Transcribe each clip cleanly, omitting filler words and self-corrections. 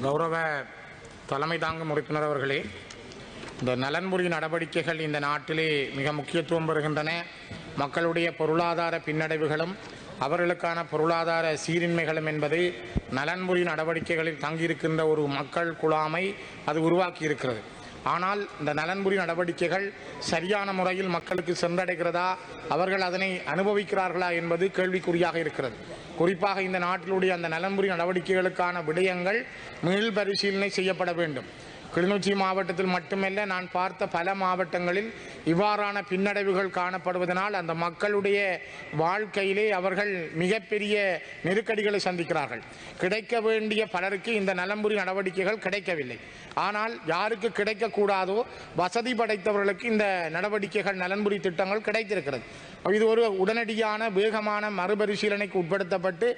கௌரவ தலைமை தாங்கும் உறுப்பினர் அவர்களே, இந்த நலன்புரி நடவடிக்கைகள் இந்த நாட்டிலே மிக முக்கியத்துவம் பெறுகின்றன. மக்களுடைய பொருளாதார பின்னடைவுகளும் அவர்களுக்கான பொருளாதார சீரின்மைகளும் என்பது நலன்புரி நடவடிக்கைகளில் தங்கியிருக்கின்ற ஒரு மக்கள் குழாமை அது உருவாக்கி இருக்கிறது. ஆனால் இந்த நலன்புரி நடவடிக்கைகள் சரியான முறையில் மக்களுக்கு சென்றடைகிறதா, அவர்கள் அதனை அனுபவிக்கிறார்களா என்பது கேள்விக்குறியாக இருக்கிறது. குறிப்பாக இந்த நாட்டிலுடைய அந்த நலன்புரி நடவடிக்கைகளுக்கான விடயங்கள் மீள் பரிசீலனை செய்யப்பட வேண்டும். கிளிநொச்சி மாவட்டத்தில் மட்டுமல்ல, நான் பார்த்த பல மாவட்டங்களில் இவ்வாறான பின்னடைவுகள் காணப்படுவதனால் அந்த மக்களுடைய வாழ்க்கையிலே அவர்கள் மிகப்பெரிய நெருக்கடிகளை சந்திக்கிறார்கள். கிடைக்க வேண்டிய பலருக்கு இந்த நலன்புரி நடவடிக்கைகள் கிடைக்கவில்லை. ஆனால் யாருக்கு கிடைக்கக்கூடாதோ வசதி படைத்தவர்களுக்கு இந்த நடவடிக்கைகள் நலன்புரி திட்டங்கள் கிடைத்திருக்கிறது. இது ஒரு உடனடியான வேகமான மறுபரிசீலனைக்கு உட்படுத்தப்பட்டு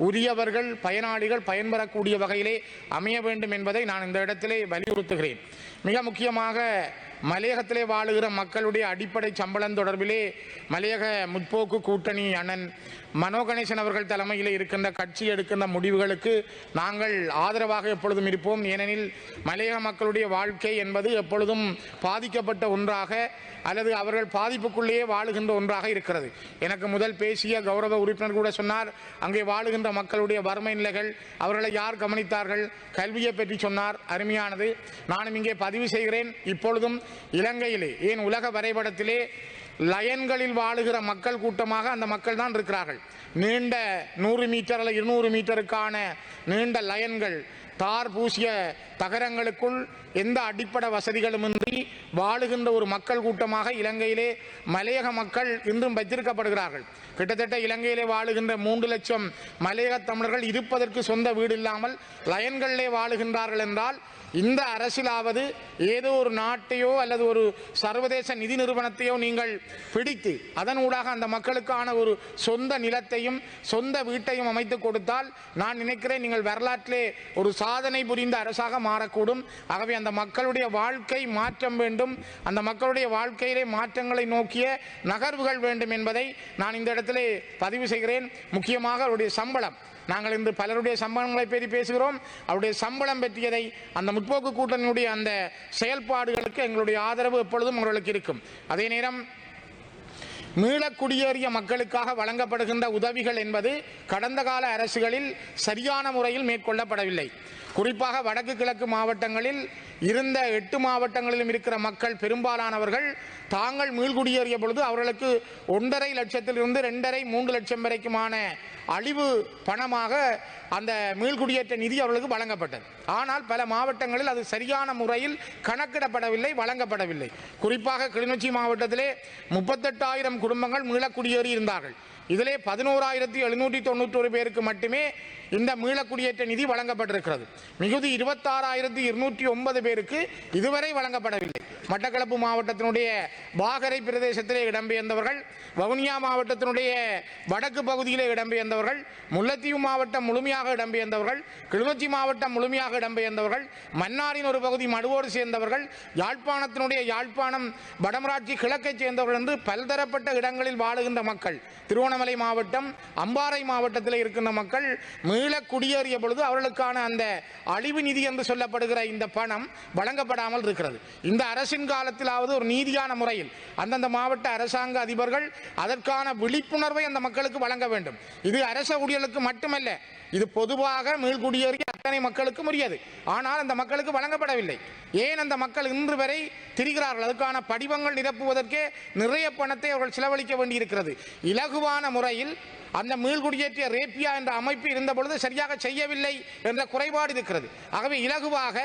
உரியவர்கள் பயனாளிகள் பயன்பெறக்கூடிய வகையிலே அமைய வேண்டும் என்பதை நான் இந்த இடத்திலே வலியுறுத்துகிறேன். மிக முக்கியமாக மலையகத்திலே வாழுகிற மக்களுடைய அடிப்படை சம்பளம் தொடர்பிலே மலையக முற்போக்கு கூட்டணி அண்ணன் மனோ கணேசன் அவர்கள் தலைமையில் இருக்கின்ற கட்சி எடுக்கின்ற முடிவுகளுக்கு நாங்கள் ஆதரவாக எப்பொழுதும் இருப்போம். ஏனெனில் மலையக மக்களுடைய வாழ்க்கை என்பது எப்பொழுதும் பாதிக்கப்பட்ட ஒன்றாக அல்லது அவர்கள் பாதிப்புக்குள்ளேயே வாழுகின்ற ஒன்றாக இருக்கிறது. எனக்கு முதல் பேசிய கௌரவ உறுப்பினர் கூட சொன்னார், அங்கே வாழுகின்ற மக்களுடைய வறுமை நிலைகள், அவர்களை யார் கவனித்தார்கள், கல்வியை பற்றி சொன்னார். அருமையானது. நானும் இங்கே பதிவு செய்கிறேன். இப்பொழுதும் இலங்கையிலே, ஏன் உலக வரைபடத்திலே லயன்களில் வாழுகிற மக்கள் கூட்டமாக அந்த மக்கள் தான் இருக்கிறார்கள். நீண்ட 100 மீட்டர் அல்லது 200 மீட்டருக்கான நீண்ட லயன்கள், தார் பூசிய தகரங்களுக்குள் எந்த அடிப்படை வசதிகளுமின்றி வாழுகின்ற ஒரு மக்கள் கூட்டமாக இலங்கையிலே மலையக மக்கள் இன்றும் வைத்திருக்கப்படுகிறார்கள். கிட்டத்தட்ட இலங்கையிலே வாழுகின்ற 3 லட்சம் மலையக தமிழர்கள் இருப்பதற்கு சொந்த வீடு இல்லாமல் லயன்களிலே வாழுகின்றார்கள் என்றால், இந்த அரசிலாவது ஏதோ ஒரு நாட்டையோ அல்லது ஒரு சர்வதேச நிதி நிறுவனத்தையோ நீங்கள் பிடித்து அதன் ஊடாக அந்த மக்களுக்கான ஒரு சொந்த நிலத்தையும் சொந்த வீட்டையும் அமைத்து கொடுத்தால் நான் நினைக்கிறேன் நீங்கள் வரலாற்றிலே ஒரு சாதனை புரிந்த அரசாக மாறக்கூடும். ஆகவே அந்த மக்களுடைய வாழ்க்கை மாற்றம் வேண்டும், அந்த மக்களுடைய வாழ்க்கையிலே மாற்றங்களை நோக்கிய நகர்வுகள் வேண்டும் என்பதை நான் இந்த இடத்திலே பதிவு செய்கிறேன். முக்கியமாக அவருடைய சம்பளம், நாங்கள் இன்று பலருடைய சம்பளங்களை பற்றி பேசுகிறோம். அவருடைய சம்பளம் பற்றியதை அந்த முற்போக்கு கூட்டணியுடைய அந்த செயல்பாடுகளுக்கு எங்களுடைய ஆதரவு எப்பொழுதும் அவர்களுக்கு இருக்கும். அதே நேரம் மீள குடியேறிய மக்களுக்காக வழங்கப்படுகின்ற உதவிகள் என்பது கடந்த கால அரசுகளில் சரியான முறையில் மேற்கொள்ளப்படவில்லை. குறிப்பாக வடக்கு கிழக்கு மாவட்டங்களில் இருந்த 8 மாவட்டங்களிலும் இருக்கிற மக்கள் பெரும்பாலானவர்கள் தாங்கள் மீள்குடியேறிய பொழுது அவர்களுக்கு 1.5 லட்சத்திலிருந்து 2.5-3 லட்சம் வரைக்குமான அழிவு பணமாக அந்த மீள்குடியேற்ற நிதி அவர்களுக்கு வழங்கப்பட்டது. ஆனால் பல மாவட்டங்களில் அது சரியான முறையில் கணக்கிடப்படவில்லை, வழங்கப்படவில்லை. குறிப்பாக கிளிநொச்சி மாவட்டத்திலே 38,000 குடும்பங்கள் மீளக்குடியேறி இருந்தார்கள். இதிலே 11,791 பேருக்கு மட்டுமே இந்த மீளக்குடியேற்ற நிதி வழங்கப்பட்டிருக்கிறது. மிகுதி 26,209 பேருக்கு இதுவரை வழங்கப்படவில்லை. மட்டக்களப்பு மாவட்டத்தினுடைய வாகரை பிரதேசத்திலே இடம்பெயர்ந்தவர்கள், வவுனியா மாவட்டத்தினுடைய வடக்கு பகுதியிலே இடம்பெயர்ந்தவர்கள், முல்லைத்தீவு மாவட்டம் முழுமையாக இடம்பெயர்ந்தவர்கள், கிளிநொச்சி மாவட்டம் முழுமையாக இடம்பெயர்ந்தவர்கள், மன்னாரின் ஒரு பகுதி மடுவோடு சேர்ந்தவர்கள், யாழ்ப்பாணத்தினுடைய யாழ்ப்பாணம் வடமராட்சி கிழக்கைச் சேர்ந்தவர்கள் என்று பல்தரப்பட்ட இடங்களில் வாழுகின்ற மக்கள், திருவண்ணாமலை மாவட்டம் அம்பாறை மாவட்டத்தில் இருக்கின்ற மக்கள் மீள குடியேறிய பொழுது அவர்களுக்கான அந்த அழிவு நிதி என்று சொல்லப்படுகிற இந்த பணம் வழங்கப்படாமல் இருக்கிறது. இந்த அரசின் காலத்திலாவது ஒரு நீதியான முறையில் அந்தந்த மாவட்ட அரசாங்க அதிபர்கள் அதற்கான விழிப்புணர்வை அந்த மக்களுக்கு வழங்க வேண்டும். இது அரச ஊழியர்களுக்கு மட்டுமல்ல, இது பொதுவாக மீள்குடியேறிய அத்தனை மக்களுக்கும் உரியது. ஆனால் அந்த மக்களுக்கு வழங்கப்படவில்லை. ஏன் அந்த மக்கள் இன்று வரை திரிகிறார்கள்? அதுக்கான படிவங்கள் நிரப்புவதற்கே நிறைய பணத்தை அவர்கள் செலவழிக்க வேண்டியிருக்கிறது. இலகுவான முறையில் அந்த மீள்குடியேற்றிய ரேப்பியா என்ற அமைப்பு இருந்த பொழுது சரியாக செய்யவில்லை என்ற குறைபாடு இருக்கிறது. ஆகவே இலகுவாக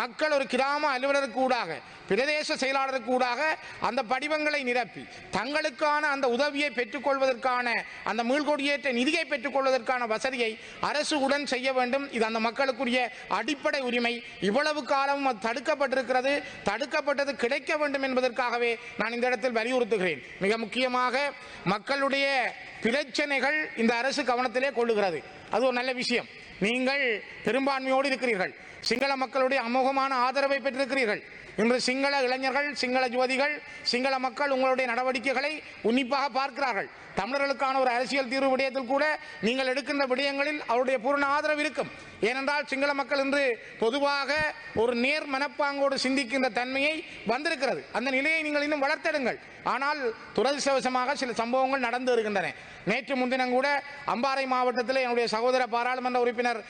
மக்கள் ஒரு கிராம அலுவலருக்கு ஊடாக, பிரதேச செயலாளருக்கு ஊடாக அந்த படிவங்களை நிரப்பி தங்களுக்கான அந்த உதவியை பெற்றுக்கொள்வதற்கான, அந்த மீள்குடியேற்ற நிதியை பெற்றுக்கொள்வதற்கான வசதியை அரசு உடன் செய்ய வேண்டும். இது அந்த மக்களுக்குரிய அடிப்படை உரிமை. இவ்வளவு காலமும் அது தடுக்கப்பட்டிருக்கிறது. தடுக்கப்பட்டது கிடைக்க வேண்டும் என்பதற்காகவே நான் இந்த இடத்தில் வலியுறுத்துகிறேன். மிக முக்கியமாக மக்களுடைய பிரச்சனைகள் இந்த அரசு கவனத்திலே கொள்ளுகிறது. அது ஒரு நல்ல விஷயம். நீங்கள் பெரும்பான்மையோடு இருக்கிறீர்கள், சிங்கள மக்களுடைய அமோகமான ஆதரவை பெற்றிருக்கிறீர்கள். இன்று சிங்கள இளைஞர்கள், சிங்கள யுவதிகள், சிங்கள மக்கள் உங்களுடைய நடவடிக்கைகளை உன்னிப்பாக பார்க்கிறார்கள். தமிழர்களுக்கான ஒரு அரசியல் தீர்வு விடயத்தில் கூட நீங்கள் எடுக்கின்ற விடயங்களில் அவருடைய பூரண ஆதரவு இருக்கும். ஏனென்றால் சிங்கள மக்கள் இன்று பொதுவாக ஒரு நேர் மனப்பாங்கோடு சிந்திக்கின்ற தன்மையை வந்திருக்கிறது. அந்த நிலையை நீங்கள் இன்னும் வளர்த்தெடுங்கள். ஆனால் துரதிர்ஷ்டவசமாக சில சம்பவங்கள் நடந்து வருகின்றன. நேற்று முன்தினம் கூட அம்பாறை மாவட்டத்தில் என்னுடைய சகோதர பாராளுமன்ற உறுப்பினர்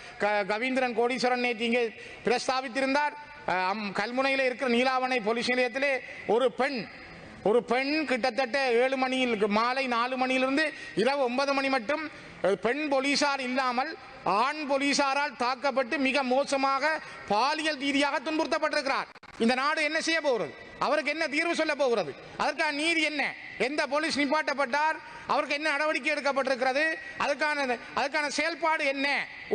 கவீந்திரன் கோடீஸ்வரன் நேற்று இங்கே பிரஸ்தாபித்திருந்தார். கல்முனையில் இருக்கிற நீலாவணை போலீஸ் நிலையத்திலே ஒரு பெண் கிட்டத்தட்ட 7 மணியில் மாலை 4 மணியிலிருந்து இரவு 9 மணி மட்டும் பெண் போலீசார் இல்லாமல் ஆண் போலீசாரால் தாக்கப்பட்டு மிக மோசமாக பாலியல் ரீதியாக துன்புறுத்தப்பட்டிருக்கிறார். இந்த நாடு என்ன செய்ய போகிறது? அவருக்கு என்ன தீர்வு சொல்ல போகிறது? அதற்கான நீதி என்ன? எந்த போலீஸ் நிப்பாட்டப்பட்டார்? அவருக்கு என்ன நடவடிக்கை எடுக்கப்பட்டிருக்கிறது? அதுக்கான செயல்பாடு என்ன?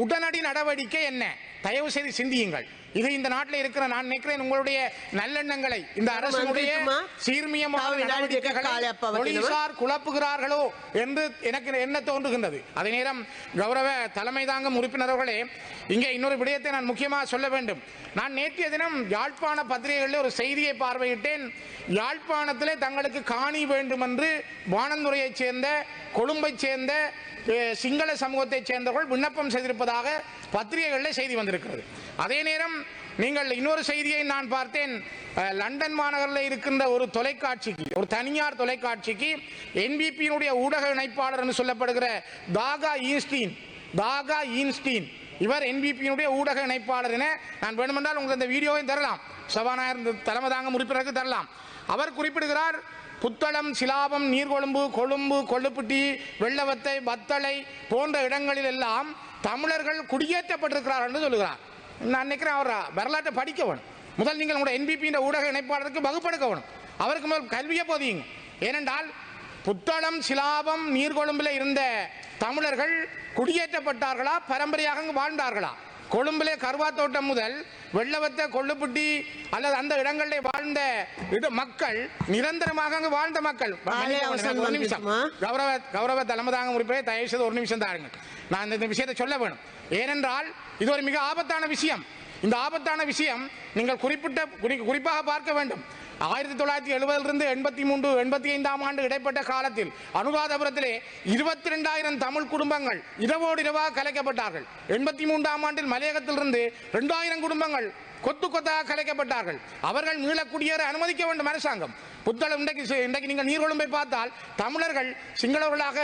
உடனடி நடவடிக்கை என்ன? தயவு செய்து சிந்தியுங்கள். இது இந்த நாட்டில் இருக்கிற நான் நினைக்கிறேன் உங்களுடைய நல்லெண்ணங்களை இந்த அரசுடைய சீர்மியமான நடவடிக்கைகளை போலீசார் குழப்புகிறார்களோ என்று எனக்கு என்ன தோன்றுகின்றது. அதே நேரம் கௌரவ தலைமை தாங்கும் உறுப்பினர்களே, இங்கே இன்னொரு விடயத்தை நான் முக்கியமாக சொல்ல வேண்டும். நான் நேற்றைய தினம் யாழ்ப்பாண பத்திரிகைகளில் ஒரு செய்தியை பார்வையிட்டேன். யாழ்ப்பாணத்திலே தங்களுக்கு காணி வேண்டும் என்று வானந்துறையைச் சேர்ந்த, கொழும்பைச் சேர்ந்த சிங்கள சமூகத்தைச் சேர்ந்தவர்கள் விண்ணப்பம் செய்திருப்பதாக பத்திரிகைகளில் செய்தி வந்திருக்கிறது. அதே நேரம் நீங்கள் இன்னொரு செய்தியை நான் பார்த்தேன். லண்டன் மாநகரில் இருக்கின்ற ஒரு தொலைக்காட்சிக்கு, ஒரு தனியார் தொலைக்காட்சிக்கு என்பிபியினுடைய ஊடக இணைப்பாளர் என்று சொல்லப்படுகிற தாகா ஈன்ஸ்டீன் இவர் என்பிபியினுடைய ஊடக இணைப்பாளர் என நான் வேண்டுமென்றால் உங்களுக்கு இந்த வீடியோவை தரலாம், சபாநாயகர் தலைமை தாங்கும் உறுப்பினருக்கு தரலாம். அவர் குறிப்பிடுகிறார், புத்தளம், சிலாபம், நீர்கொழும்பு, கொழும்பு, கொள்ளுப்பட்டி, வெள்ளவத்தை, வத்தளை போன்ற இடங்களில் எல்லாம் தமிழர்கள் குடியேற்றப்பட்டிருக்கிறார் என்று சொல்லுகிறார். நான் நினைக்கிறேன் அவர் வரலாற்றை படிக்க வேணும். முதல் நீங்கள் உங்களுடைய என்பிபி ஊடக இணைப்பாளருக்கு வகுப்படுக்க வேணும். அவருக்கு முதல் கல்வியை போதியுங்க. ஏனென்றால் புத்தளம், சிலாபம், நீர்கொழும்பில் இருந்த தமிழர்கள் குடியேற்றப்பட்டார்களா, பரம்பரையாக அங்கு வாழ்ந்தார்களா? கொழும்பிலே கருவாத்தோட்டம் முதல் வெள்ளவத்தை, கொள்ளுப்பட்டி அல்லது அந்த இடங்களில் வாழ்ந்த மக்கள் நிரந்தரமாக அங்கு வாழ்ந்த மக்கள். ஒரு நிமிஷம் கௌரவ தலைமைதாங்க உறுப்பினரை தயவு செய்து ஒரு நிமிஷம் தாருங்கள். நான் இந்த விஷயத்தை சொல்ல வேணும். ஏனென்றால் இது ஒரு மிக ஆபத்தான விஷயம். இந்த ஆபத்தான விஷயம் நீங்கள் குறிப்பாக பார்க்க வேண்டும். 1970 83 85 ஆண்டு இடைப்பட்ட காலத்தில் அனுராதபுரத்திலே 22,000 தமிழ் குடும்பங்கள் இரவோடு இரவாக கலைக்கப்பட்டார்கள். 83 ஆண்டில் மலையகத்திலிருந்து 2,000 குடும்பங்கள் கொத்து கொத்தாக கலைக்கப்பட்டார்கள். அவர்கள் மீளக்குடியேற அனுமதிக்க வேண்டும் அரசாங்கம். புத்தளம் இன்றைக்கு நீங்கள் நீர்கொழும்பை பார்த்தால் தமிழர்கள் சிங்களவர்களாக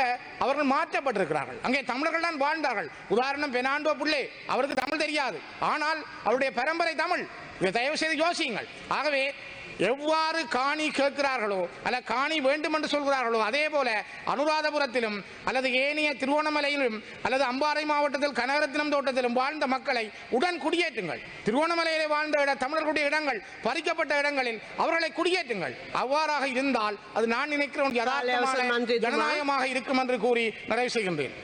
அவர்கள் மாற்றப்பட்டிருக்கிறார்கள். அங்கே தமிழர்கள் தான் வாழ்ந்தார்கள். உதாரணம் பெனாண்டோ புள்ளே, அவருக்கு தமிழ் தெரியாது, ஆனால் அவருடைய பரம்பரை தமிழ். இதை தயவு செய்து யோசியுங்கள். ஆகவே எவ்வாறு காணி கேட்கிறார்களோ அல்ல காணி வேண்டும் என்று சொல்கிறார்களோ அதே போல அனுராதபுரத்திலும் அல்லது ஏனைய திருவோணமலையிலும் அல்லது அம்பாறை மாவட்டத்தில் கனகரத்தினம் தோட்டத்திலும் வாழ்ந்த மக்களை உடன் குடியேற்றுங்கள். திருவோணமலையிலே வாழ்ந்த தமிழர்களுடைய இடங்கள் பறிக்கப்பட்ட இடங்களில் அவர்களை குடியேற்றுங்கள். அவ்வாறாக இருந்தால் அது நான் நினைக்கிறேன் யதார்த்தமான ஜனநாயகமாக இருக்கும் என்று கூறி நிறைவு செய்கின்றேன்.